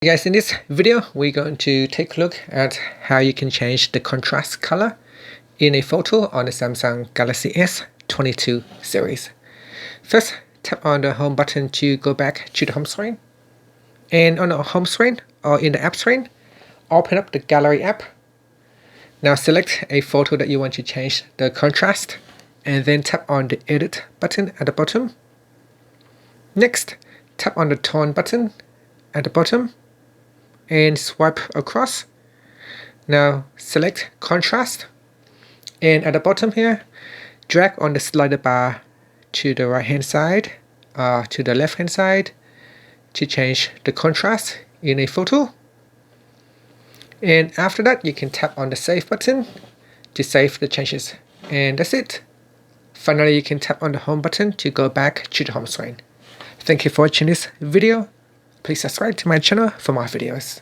Hey guys, in this video we're going to take a look at how you can change the contrast color in a photo on the Samsung Galaxy S22 series. First, tap on the home button to go back to the home screen. And on the home screen or in the app screen, open up the gallery app. Now select a photo that you want to change the contrast and then tap on the edit button at the bottom. Next, tap on the tone button at the bottom and swipe across. Now select contrast, and at the bottom here, drag on the slider bar to the right hand side, to the left hand side to change the contrast in a photo. And after that, you can tap on the save button to save the changes, and that's it. Finally, you can tap on the home button to go back to the home screen. Thank you for watching this video. Please subscribe to my channel for more videos.